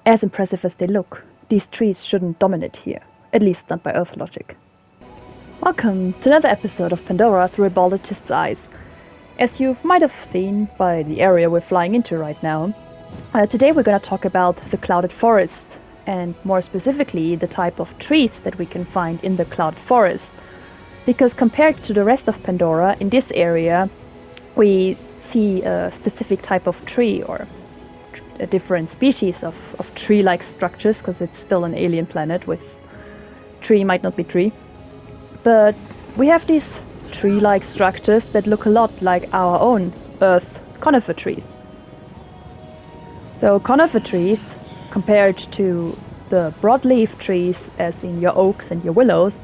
as impressive as they look, these trees shouldn't dominate here, at least not by Earth logic. Welcome to another episode of Pandora through a biologist's eyes. As you might have seen by the area we're flying into right now, today we're going to talk about the clouded forest, and more specifically the type of trees that we can find in the clouded forest. Because compared to the rest of Pandora, in this area we see a specific type of tree or a different species of tree-like structures, because it's still an alien planet with tree might not be tree. But we have these tree-like structures that look a lot like our own Earth conifer trees. So conifer trees, compared to the broadleaf trees as in your oaks and your willows,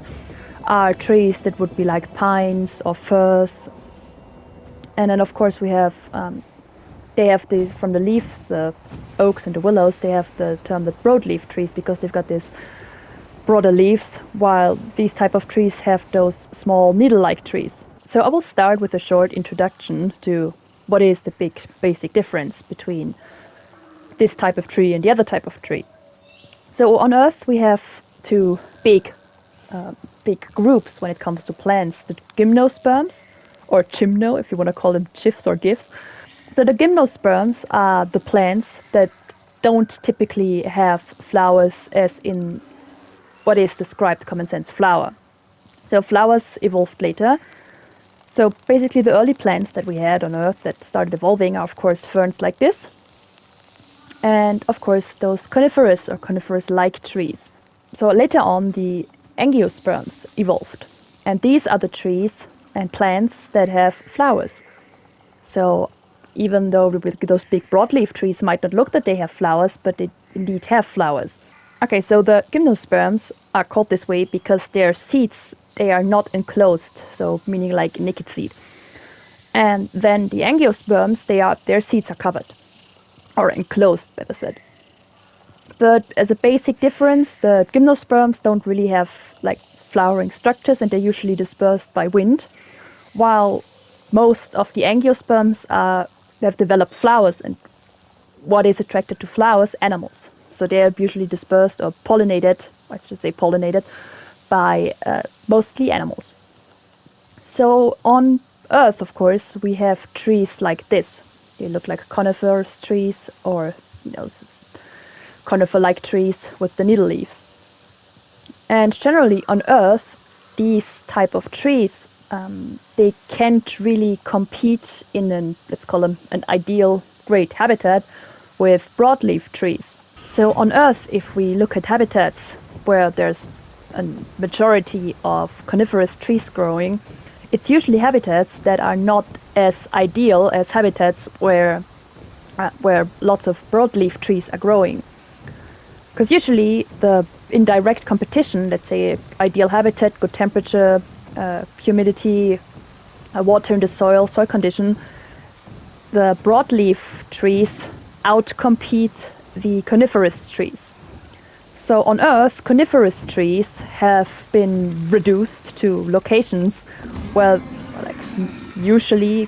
are trees that would be like pines or firs. And then of course we have, they have these, from the leaves, the oaks and the willows, they have the term the broadleaf trees because they've got this broader leaves, while these type of trees have those small needle-like trees. So I will start with a short introduction to what is the big basic difference between this type of tree and the other type of tree. So on Earth we have two big groups when it comes to plants, the gymnosperms, or gymno if you want to call them gifs or gifs. So the gymnosperms are the plants that don't typically have flowers as in what is described common sense flower. So flowers evolved later. So basically the early plants that we had on Earth that started evolving are of course ferns like this, and of course those coniferous or coniferous-like trees. So later on the angiosperms evolved, and these are the trees and plants that have flowers. So even though those big broadleaf trees might not look that they have flowers, but they indeed have flowers. Okay, so the gymnosperms are called this way because their seeds, they are not enclosed, so meaning like a naked seed. And then the angiosperms, their seeds are covered, or enclosed, better said. But as a basic difference, the gymnosperms don't really have like flowering structures, and they're usually dispersed by wind, while most of the angiosperms have developed flowers, and what is attracted to flowers? Animals. So they are usually dispersed or pollinated, I should say pollinated, by mostly animals. So on Earth, of course, we have trees like this. They look like coniferous trees, or conifer-like trees with the needle leaves. And generally on Earth, these type of trees, they can't really compete in let's call them an ideal great habitat with broadleaf trees. So on Earth, if we look at habitats where there's a majority of coniferous trees growing, it's usually habitats that are not as ideal as habitats where lots of broadleaf trees are growing. Because usually the indirect competition, let's say ideal habitat, good temperature, humidity, water in the soil condition, the broadleaf trees outcompete the coniferous trees. So on Earth, coniferous trees have been reduced to locations where, like, usually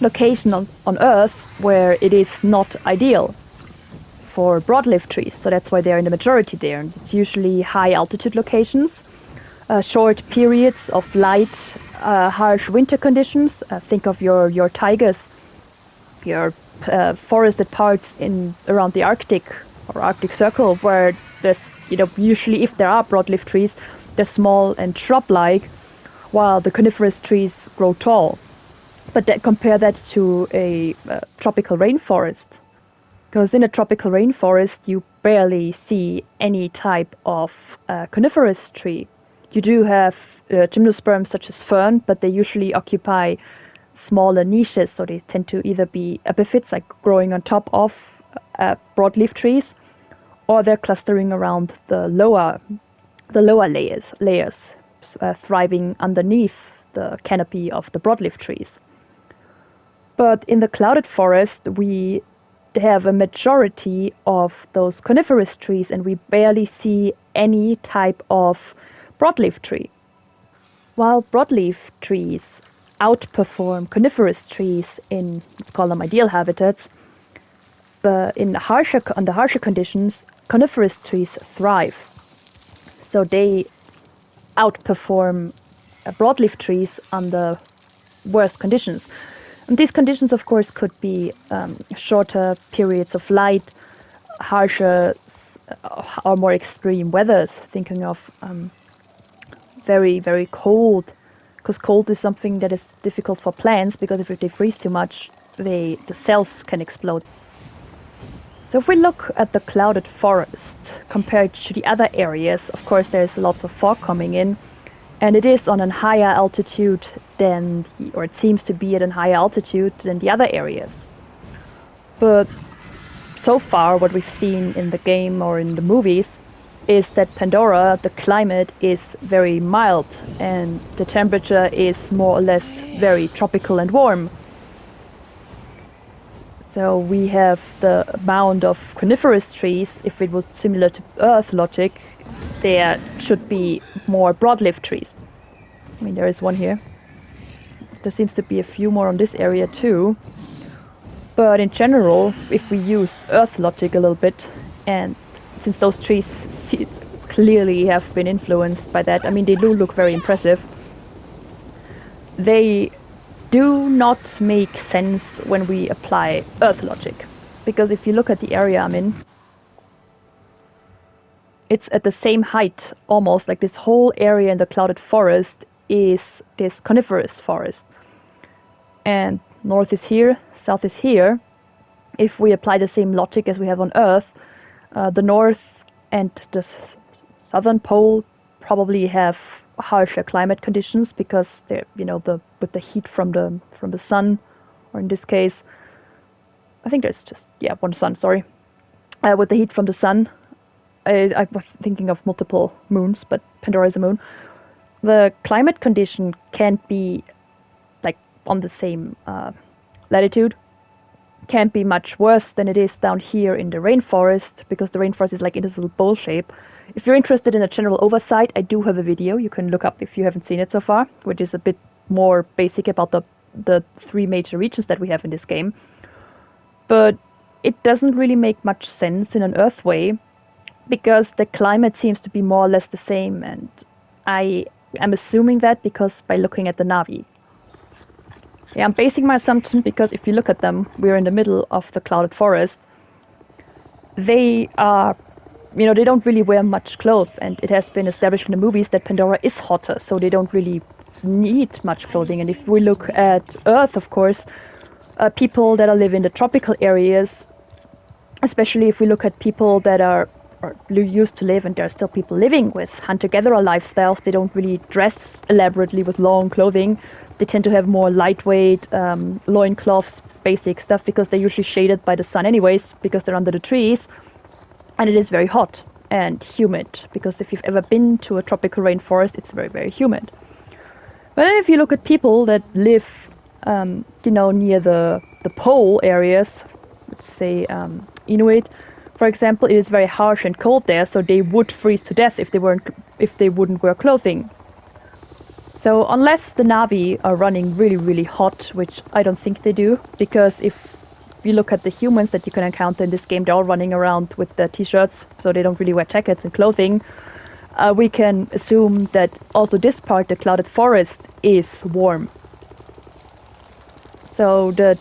location on Earth where it is not ideal for broadleaf trees. So that's why they're in the majority there. And it's usually high altitude locations, short periods of light, harsh winter conditions. Think of your taigas, your forested parts around the Arctic or Arctic Circle, where there's, usually if there are broadleaf trees, they're small and shrub-like, while the coniferous trees grow tall. But compare that to a tropical rainforest, because in a tropical rainforest you barely see any type of coniferous tree. You do have gymnosperms such as fern, but they usually occupy smaller niches, so they tend to either be epiphytes, like growing on top of broadleaf trees, or they're clustering around the lower layers, thriving underneath the canopy of the broadleaf trees. But in the clouded forest, we have a majority of those coniferous trees, and we barely see any type of broadleaf tree. While broadleaf trees outperform coniferous trees in, let's call them ideal habitats, under harsher conditions, coniferous trees thrive. So they outperform broadleaf trees under worse conditions. And these conditions, of course, could be shorter periods of light, harsher or more extreme weathers, thinking of very, very cold, because cold is something that is difficult for plants, because if they freeze too much, the cells can explode. So if we look at the clouded forest compared to the other areas, of course there's lots of fog coming in, and it is on a higher altitude than, or it seems to be at a higher altitude than the other areas. But so far what we've seen in the game or in the movies is that Pandora, the climate is very mild and the temperature is more or less very tropical and warm. So we have the amount of coniferous trees. If it was similar to Earth logic, there should be more broadleaf trees. I mean, there is one here. There seems to be a few more on this area too. But in general, if we use Earth logic a little bit, and since those trees clearly have been influenced by that, I mean, they do look very impressive. They do not make sense when we apply Earth logic. Because if you look at the area I'm in, it's at the same height, almost, like this whole area in the clouded forest is this coniferous forest. And north is here, south is here. If we apply the same logic as we have on Earth, the north and the southern pole probably have harsher climate conditions because they're, with the heat from the sun, or in this case, I think there's just one sun. Sorry, with the heat from the sun, I was thinking of multiple moons, but Pandora is a moon. The climate condition can't be like on the same latitude. Can't be much worse than it is down here in the rainforest, because the rainforest is like in this little bowl shape. If you're interested in a general oversight, I do have a video you can look up if you haven't seen it so far, which is a bit more basic about the three major regions that we have in this game. But it doesn't really make much sense in an Earth way, because the climate seems to be more or less the same, and I am assuming that because by looking at the Navi. Yeah, I'm basing my assumption because if you look at them, we're in the middle of the clouded forest. They are, they don't really wear much clothes, and it has been established in the movies that Pandora is hotter, so they don't really need much clothing. And if we look at Earth, of course, people that live in the tropical areas, especially if we look at people that are used to live, and there are still people living with hunter-gatherer lifestyles, they don't really dress elaborately with long clothing. They tend to have more lightweight loincloths, basic stuff, because they're usually shaded by the sun anyways, because they're under the trees. And it is very hot and humid, because if you've ever been to a tropical rainforest, it's very, very humid. But then if you look at people that live, near the pole areas, let's say Inuit, for example, it is very harsh and cold there, so they would freeze to death if they wouldn't wear clothing. So unless the Navi are running really, really hot, which I don't think they do, because if you look at the humans that you can encounter in this game, they're all running around with their t-shirts, so they don't really wear jackets and clothing. We can assume that also this part, the clouded forest, is warm. So the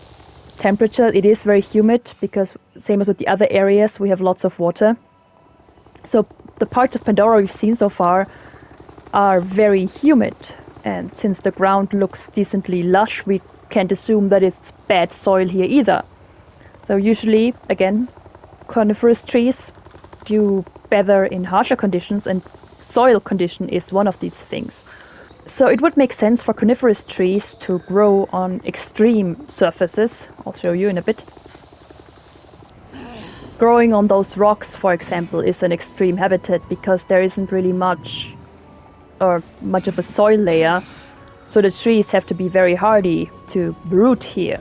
temperature, it is very humid, because same as with the other areas, we have lots of water. So the parts of Pandora we've seen so far are very humid. And since the ground looks decently lush, we can't assume that it's bad soil here either. So usually, again, coniferous trees do better in harsher conditions, and soil condition is one of these things. So it would make sense for coniferous trees to grow on extreme surfaces. I'll show you in a bit. Growing on those rocks, for example, is an extreme habitat because there isn't really much of a soil layer, so the trees have to be very hardy to root here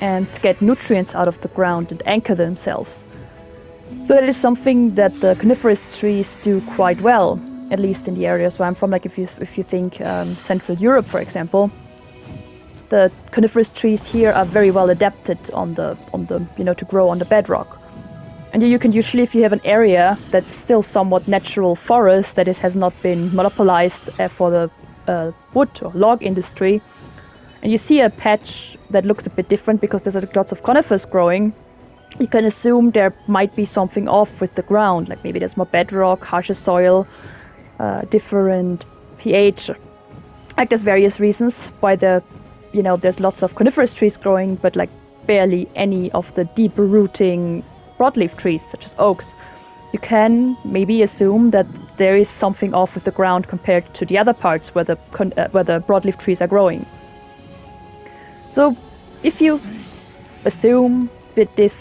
and get nutrients out of the ground and anchor themselves. So that is something that the coniferous trees do quite well, at least in the areas where I'm from. Like if you think Central Europe, for example, the coniferous trees here are very well adapted on the to grow on the bedrock. And you can usually, if you have an area that's still somewhat natural forest, that it has not been monopolized for the wood or log industry, and you see a patch that looks a bit different because there's lots of conifers growing, you can assume there might be something off with the ground, like maybe there's more bedrock, harsher soil, different pH. Like there's various reasons why there's lots of coniferous trees growing, but like barely any of the deeper rooting broadleaf trees, such as oaks. You can maybe assume that there is something off with the ground compared to the other parts where the broadleaf trees are growing. So if you assume that this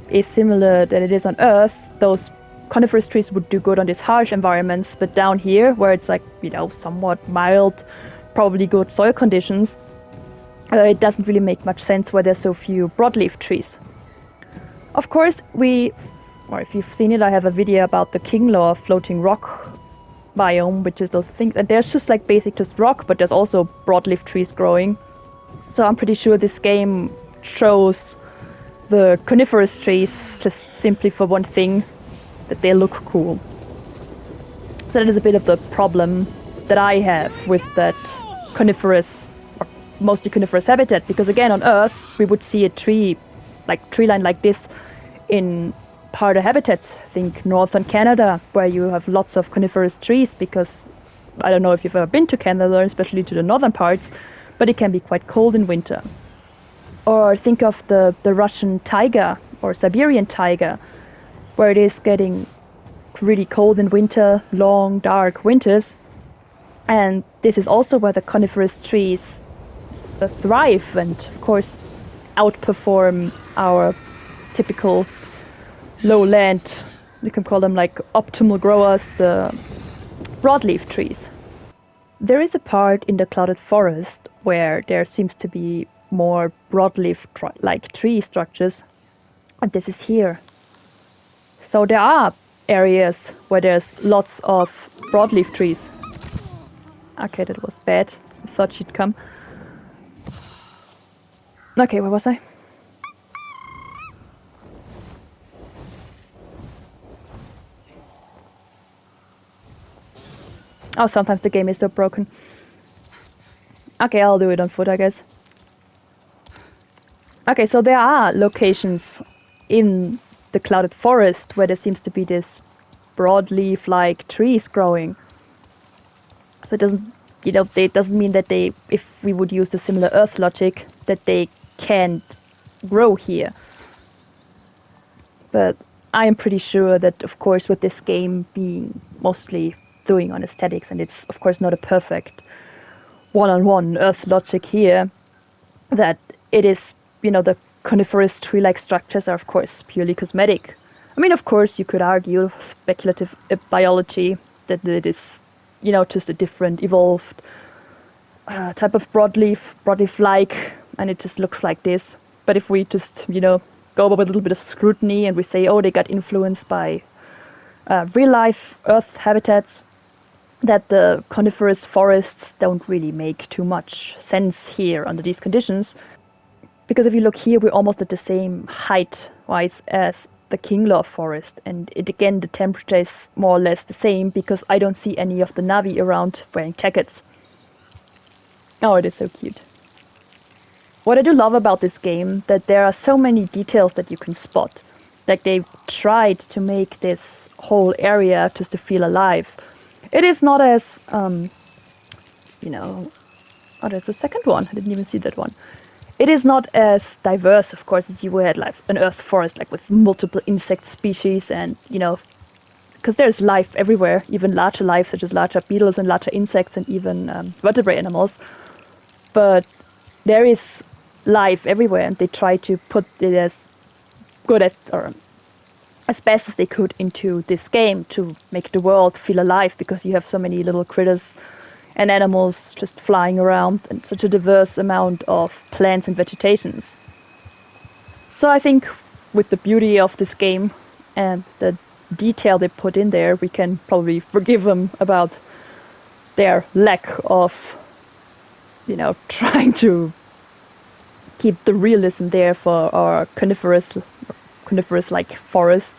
is similar than it is on Earth, those coniferous trees would do good on these harsh environments, but down here, where it's like, somewhat mild, probably good soil conditions, it doesn't really make much sense why there's so few broadleaf trees. Of course, or if you've seen it, I have a video about the king law floating rock biome, which is those things, and there's just like just rock, but there's also broadleaf trees growing. So I'm pretty sure this game shows the coniferous trees just simply for one thing, that they look cool. So that is a bit of the problem that I have with that coniferous, or mostly coniferous habitat, because again on Earth we would see a tree line like this in harder habitats. Think northern Canada, where you have lots of coniferous trees, because I don't know if you've ever been to Canada, especially to the northern parts, but it can be quite cold in winter. Or think of the Russian taiga or Siberian taiga, where it is getting really cold in winter, long, dark winters. And this is also where the coniferous trees thrive and, of course, outperform our typical lowland, you can call them like optimal growers, the broadleaf trees. There is a part in the clouded forest where there seems to be more broadleaf-like tree structures, and this is here. So there are areas where there's lots of broadleaf trees. Okay, that was bad. I thought she'd come. Okay, where was I? Oh, sometimes the game is so broken. Okay, I'll do it on foot, I guess. Okay, so there are locations in the clouded forest where there seems to be this broadleaf-like trees growing. So it doesn't, it doesn't mean that if we would use the similar Earth logic, that they can't grow here. But I am pretty sure that, of course, with this game being mostly doing on aesthetics, and it's of course not a perfect one-on-one Earth logic here, that it is, the coniferous tree-like structures are of course purely cosmetic. I mean, of course, you could argue speculative biology that it is, just a different evolved type of broadleaf-like, and it just looks like this. But if we just, go with a little bit of scrutiny and we say, oh, they got influenced by real-life Earth habitats, that the coniferous forests don't really make too much sense here under these conditions. Because if you look here, we're almost at the same height-wise as the king law forest, and the temperature is more or less the same, because I don't see any of the Navi around wearing jackets. Oh, it is so cute. What I do love about this game, that there are so many details that you can spot. Like they've tried to make this whole area just to feel alive. It is not as, oh, there's a second one. I didn't even see that one. It is not as diverse, of course, as you would like an Earth forest, like with multiple insect species and, because there's life everywhere, even larger life, such as larger beetles and larger insects and even vertebrate animals. But there is life everywhere, and they try to put it as good as, or as best as they could into this game to make the world feel alive, because you have so many little critters and animals just flying around and such a diverse amount of plants and vegetations. So I think with the beauty of this game and the detail they put in there, we can probably forgive them about their lack of, trying to keep the realism there for our coniferous-like forests.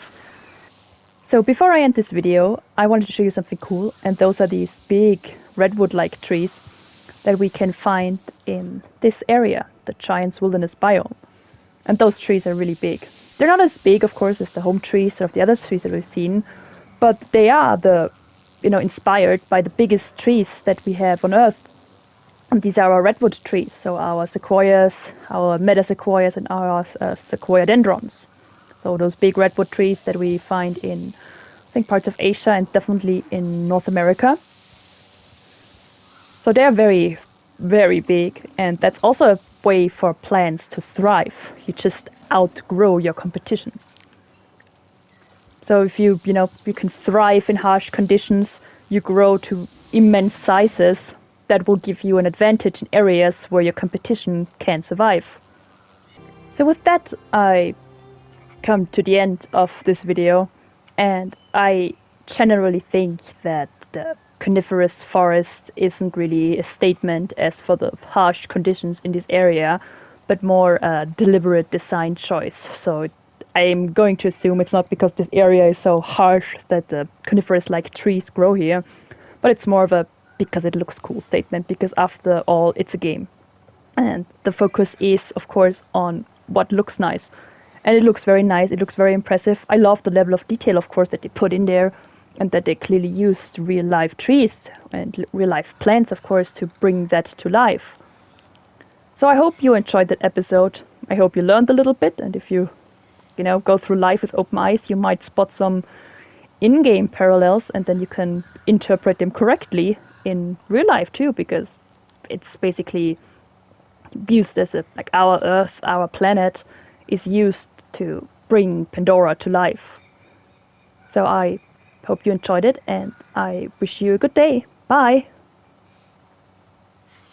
So before I end this video, I wanted to show you something cool, and those are these big redwood-like trees that we can find in this area, the Giant's Wilderness biome. And those trees are really big. They're not as big, of course, as the home trees or the other trees that we've seen, but they are inspired by the biggest trees that we have on Earth. And these are our redwood trees, so our sequoias, our metasequoias, and our sequoia dendrons. So those big redwood trees that we find in, I think, parts of Asia and definitely in North America. So they're very, very big, and that's also a way for plants to thrive. You just outgrow your competition. So if you can thrive in harsh conditions, you grow to immense sizes that will give you an advantage in areas where your competition can't survive. So with that, I come to the end of this video, and I generally think that the coniferous forest isn't really a statement as for the harsh conditions in this area, but more a deliberate design choice. So I'm going to assume it's not because this area is so harsh that the coniferous-like trees grow here, but it's more of a because it looks cool statement, because after all, it's a game. And the focus is, of course, on what looks nice. And it looks very nice, it looks very impressive. I love the level of detail, of course, that they put in there, and that they clearly used real-life trees and real-life plants, of course, to bring that to life. So I hope you enjoyed that episode. I hope you learned a little bit, and if you go through life with open eyes, you might spot some in-game parallels, and then you can interpret them correctly in real life too, because it's basically used as our Earth, our planet, is used to bring Pandora to life. So I hope you enjoyed it, and I wish you a good day. Bye!